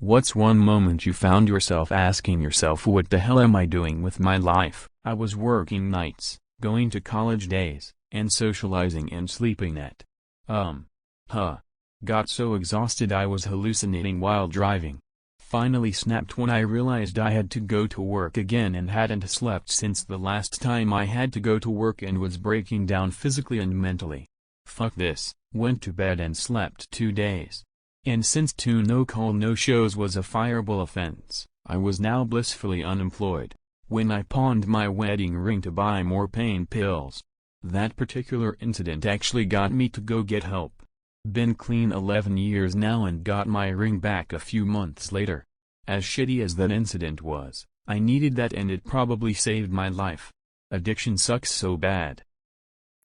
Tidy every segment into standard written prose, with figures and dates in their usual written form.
What's one moment you found yourself asking yourself, what the hell am I doing with my life? I was working nights, going to college days, and socializing and sleeping at. Got so exhausted I was hallucinating while driving. Finally snapped when I realized I had to go to work again and hadn't slept since the last time I had to go to work and was breaking down physically and mentally. Fuck this, went to bed and slept 2 days. And since 2 no-call no-shows was a fireable offense, I was now blissfully unemployed. When I pawned my wedding ring to buy more pain pills. That particular incident actually got me to go get help. Been clean 11 years now and got my ring back a few months later. As shitty as that incident was, I needed that and it probably saved my life. Addiction sucks so bad.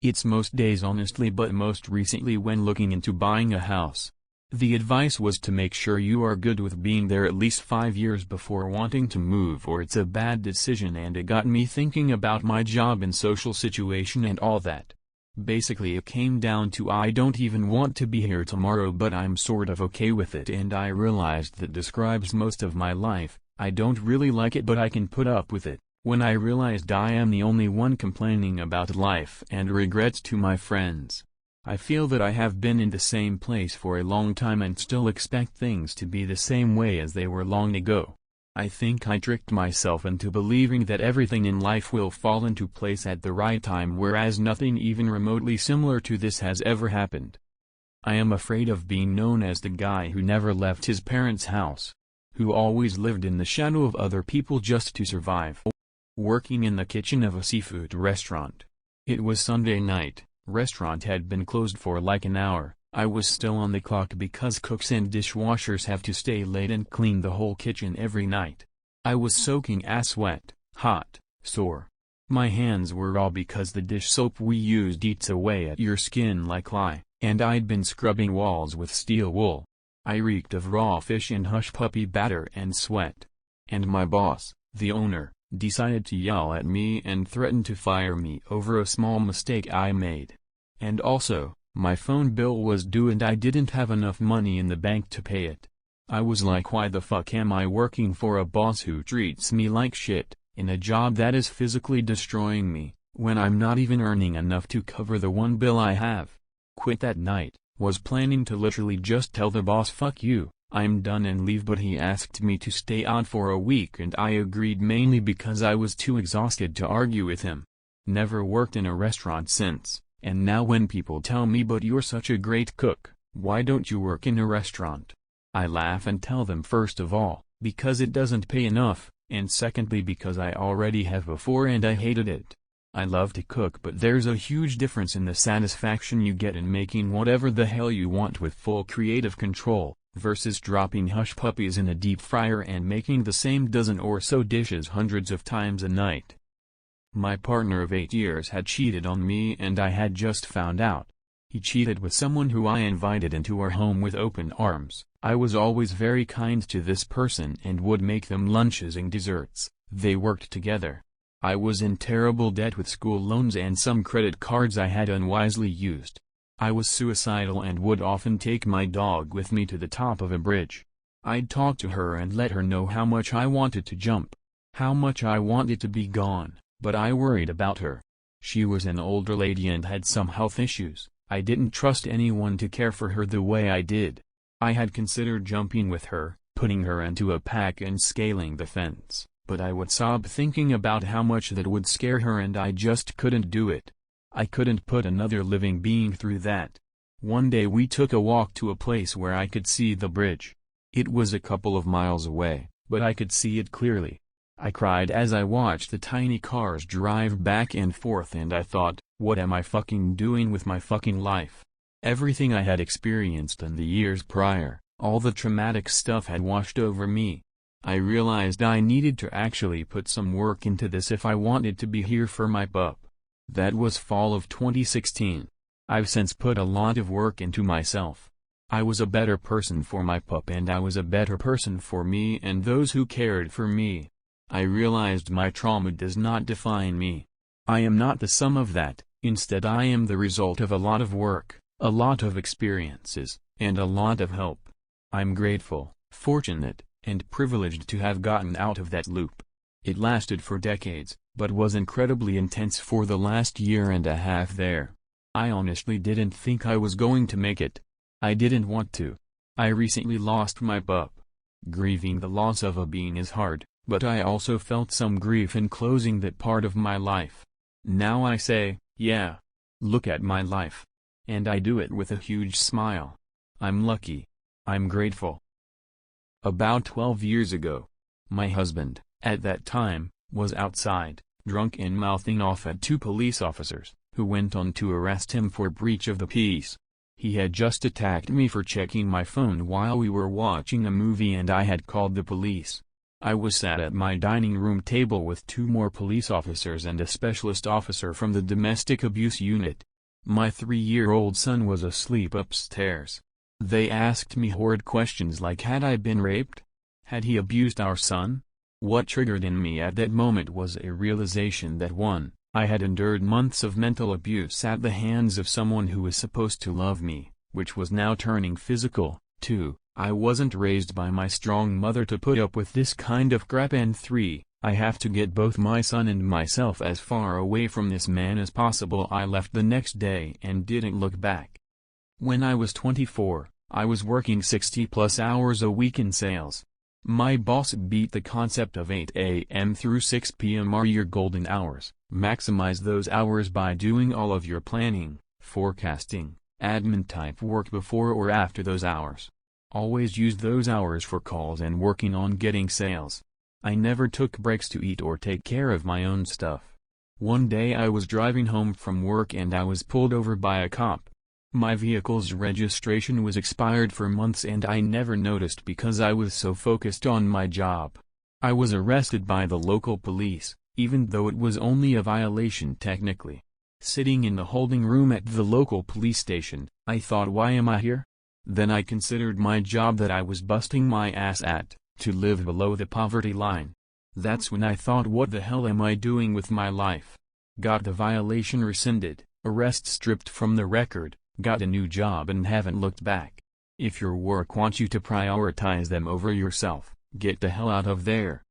It's most days honestly, but most recently when looking into buying a house. The advice was to make sure you are good with being there at least 5 years before wanting to move or it's a bad decision, and it got me thinking about my job and social situation and all that. Basically it came down to I don't even want to be here tomorrow, but I'm sort of okay with it, and I realized that describes most of my life. I don't really like it but I can put up with it. When I realized I am the only one complaining about life and regrets to my friends. I feel that I have been in the same place for a long time and still expect things to be the same way as they were long ago. I think I tricked myself into believing that everything in life will fall into place at the right time, whereas nothing even remotely similar to this has ever happened. I am afraid of being known as the guy who never left his parents' house, who always lived in the shadow of other people just to survive. Working in the kitchen of a seafood restaurant. It was Sunday night. Restaurant had been closed for like an hour. I was still on the clock because cooks and dishwashers have to stay late and clean the whole kitchen every night. I was soaking ass wet, hot, sore. My hands were raw because the dish soap we used eats away at your skin like lye, and I'd been scrubbing walls with steel wool. I reeked of raw fish and hush puppy batter and sweat. And my boss, the owner, decided to yell at me and threatened to fire me over a small mistake I made. And also, my phone bill was due and I didn't have enough money in the bank to pay it. I was like, why the fuck am I working for a boss who treats me like shit, in a job that is physically destroying me, when I'm not even earning enough to cover the one bill I have? Quit that night, was planning to literally just tell the boss fuck you, I'm done and leave, but he asked me to stay on for a week and I agreed, mainly because I was too exhausted to argue with him. Never worked in a restaurant since, and now when people tell me, but you're such a great cook, why don't you work in a restaurant? I laugh and tell them, first of all, because it doesn't pay enough, and secondly because I already have before and I hated it. I love to cook, but there's a huge difference in the satisfaction you get in making whatever the hell you want with full creative control, versus dropping hush puppies in a deep fryer and making the same dozen or so dishes hundreds of times a night. My partner of 8 years had cheated on me and I had just found out. He cheated with someone who I invited into our home with open arms. I was always very kind to this person and would make them lunches and desserts. They worked together. I was in terrible debt with school loans and some credit cards I had unwisely used. I was suicidal and would often take my dog with me to the top of a bridge. I'd talk to her and let her know how much I wanted to jump, how much I wanted to be gone, but I worried about her. She was an older lady and had some health issues. I didn't trust anyone to care for her the way I did. I had considered jumping with her, putting her into a pack and scaling the fence, but I would sob thinking about how much that would scare her and I just couldn't do it. I couldn't put another living being through that. One day we took a walk to a place where I could see the bridge. It was a couple of miles away, but I could see it clearly. I cried as I watched the tiny cars drive back and forth and I thought, what am I fucking doing with my fucking life? Everything I had experienced in the years prior, all the traumatic stuff had washed over me. I realized I needed to actually put some work into this if I wanted to be here for my pup. That was fall of 2016. I've since put a lot of work into myself. I was a better person for my pup and I was a better person for me and those who cared for me. I realized my trauma does not define me. I am not the sum of that, instead I am the result of a lot of work, a lot of experiences, and a lot of help. I'm grateful, Fortunate, and privileged to have gotten out of that loop. It lasted for decades, but was incredibly intense for the last year and a half there. I honestly didn't think I was going to make it. I didn't want to. I recently lost my pup. Grieving the loss of a being is hard, but I also felt some grief in closing that part of my life. Now I say, yeah. Look at my life. And I do it with a huge smile. I'm lucky. I'm grateful. About 12 years ago, my husband, at that time, was outside, drunk and mouthing off at two police officers, who went on to arrest him for breach of the peace. He had just attacked me for checking my phone while we were watching a movie and I had called the police. I was sat at my dining room table with two more police officers and a specialist officer from the domestic abuse unit. My 3-year-old son was asleep upstairs. They asked me horrid questions like had I been raped? Had he abused our son? What triggered in me at that moment was a realization that 1. I had endured months of mental abuse at the hands of someone who was supposed to love me, which was now turning physical. 2. I wasn't raised by my strong mother to put up with this kind of crap, and 3. I have to get both my son and myself as far away from this man as possible. I left the next day and didn't look back. When I was 24, I was working 60+ hours a week in sales. My boss beat the concept of 8 a.m. through 6 p.m. are your golden hours. Maximize those hours by doing all of your planning, forecasting, admin type work before or after those hours. Always use those hours for calls and working on getting sales. I never took breaks to eat or take care of my own stuff. One day I was driving home from work and I was pulled over by a cop. My vehicle's registration was expired for months and I never noticed because I was so focused on my job. I was arrested by the local police, even though it was only a violation technically. Sitting in the holding room at the local police station, I thought, why am I here? Then I considered my job that I was busting my ass at, to live below the poverty line. That's when I thought, what the hell am I doing with my life? Got the violation rescinded, arrest stripped from the record, got a new job and haven't looked back. If your work wants you to prioritize them over yourself, get the hell out of there.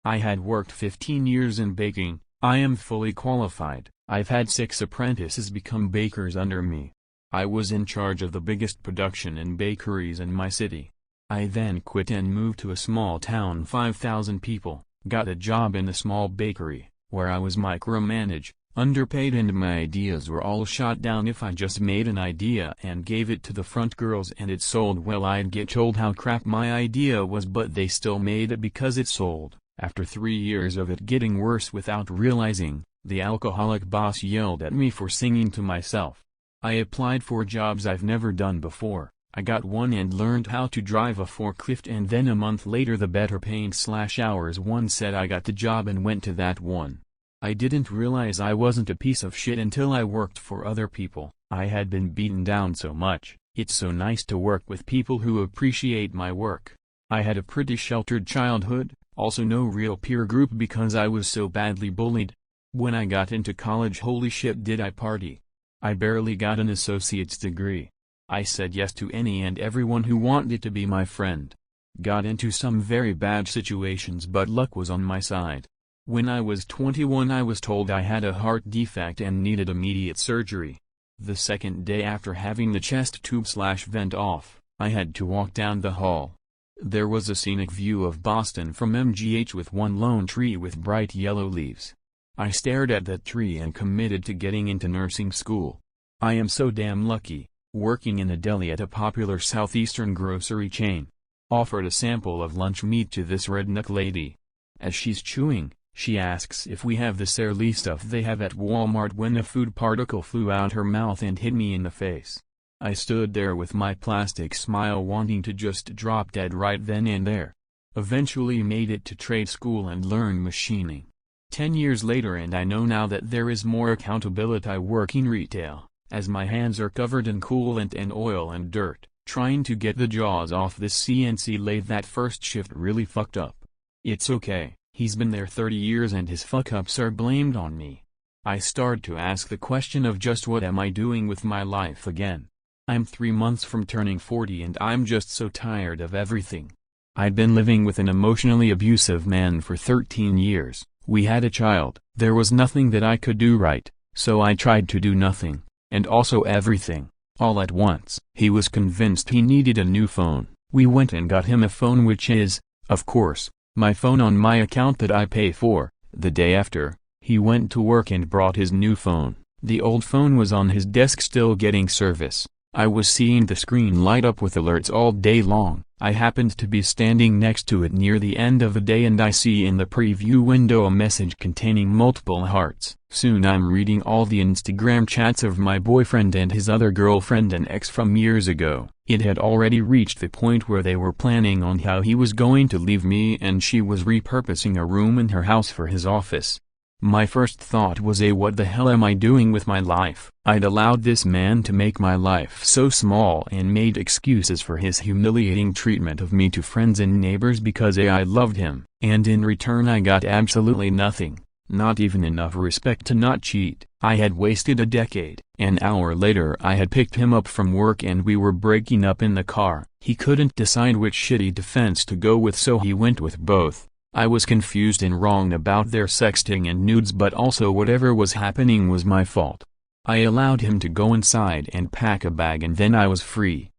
I had worked 15 years in baking. I am fully qualified. I've had 6 apprentices become bakers under me. I was in charge of the biggest production in bakeries in my city. I then quit and moved to a small town, 5,000 people, got a job in a small bakery, where I was micromanaged, underpaid, and my ideas were all shot down. If I just made an idea and gave it to the front girls and it sold well, I'd get told how crap my idea was, but they still made it because it sold. After 3 years of it getting worse without realizing, the alcoholic boss yelled at me for singing to myself. I applied for jobs I've never done before. I got one and learned how to drive a forklift, and then a month later the better paying /hours one said I got the job and went to that one. I didn't realize I wasn't a piece of shit until I worked for other people. I had been beaten down so much. It's so nice to work with people who appreciate my work. I had a pretty sheltered childhood, also no real peer group because I was so badly bullied. When I got into college, holy shit did I party. I barely got an associate's degree. I said yes to any and everyone who wanted to be my friend. Got into some very bad situations, but luck was on my side. When I was 21 I was told I had a heart defect and needed immediate surgery. The second day after having the chest tube/vent off, I had to walk down the hall. There was a scenic view of Boston from MGH with one lone tree with bright yellow leaves. I stared at that tree and committed to getting into nursing school. I am so damn lucky, working in a deli at a popular southeastern grocery chain. Offered a sample of lunch meat to this redneck lady. As she's chewing, she asks if we have the Sara Lee stuff they have at Walmart when a food particle flew out her mouth and hit me in the face. I stood there with my plastic smile wanting to just drop dead right then and there. Eventually made it to trade school and learned machining. 10 years later and I know now that there is more accountability. I work in retail, as my hands are covered in coolant and oil and dirt, trying to get the jaws off this CNC lathe. That first shift really fucked up. It's okay, he's been there 30 years and his fuck-ups are blamed on me. I start to ask the question of just what am I doing with my life again. I'm 3 months from turning 40 and I'm just so tired of everything. I'd been living with an emotionally abusive man for 13 years, we had a child. There was nothing that I could do right, so I tried to do nothing, and also everything, all at once. He was convinced he needed a new phone. We went and got him a phone, which is, of course, my phone on my account that I pay for. The day after, he went to work and brought his new phone. The old phone was on his desk still getting service. I was seeing the screen light up with alerts all day long. I happened to be standing next to it near the end of the day, and I see in the preview window a message containing multiple hearts. Soon I'm reading all the Instagram chats of my boyfriend and his other girlfriend, an ex from years ago. It had already reached the point where they were planning on how he was going to leave me, and she was repurposing a room in her house for his office. My first thought was, what the hell am I doing with my life? I'd allowed this man to make my life so small and made excuses for his humiliating treatment of me to friends and neighbors because I loved him. And in return I got absolutely nothing, not even enough respect to not cheat. I had wasted a decade. An hour later I had picked him up from work and we were breaking up in the car. He couldn't decide which shitty defense to go with, so he went with both. I was confused and wrong about their sexting and nudes, but also whatever was happening was my fault. I allowed him to go inside and pack a bag, and then I was free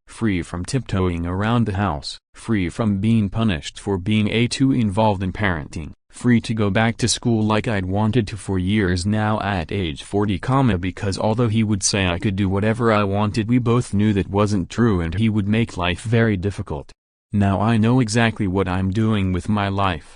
from tiptoeing around the house, free from being punished for being too involved in parenting, free to go back to school like I'd wanted to for years now at age 40, because although he would say I could do whatever I wanted, we both knew that wasn't true, and he would make life very difficult. Now I know exactly what I'm doing with my life.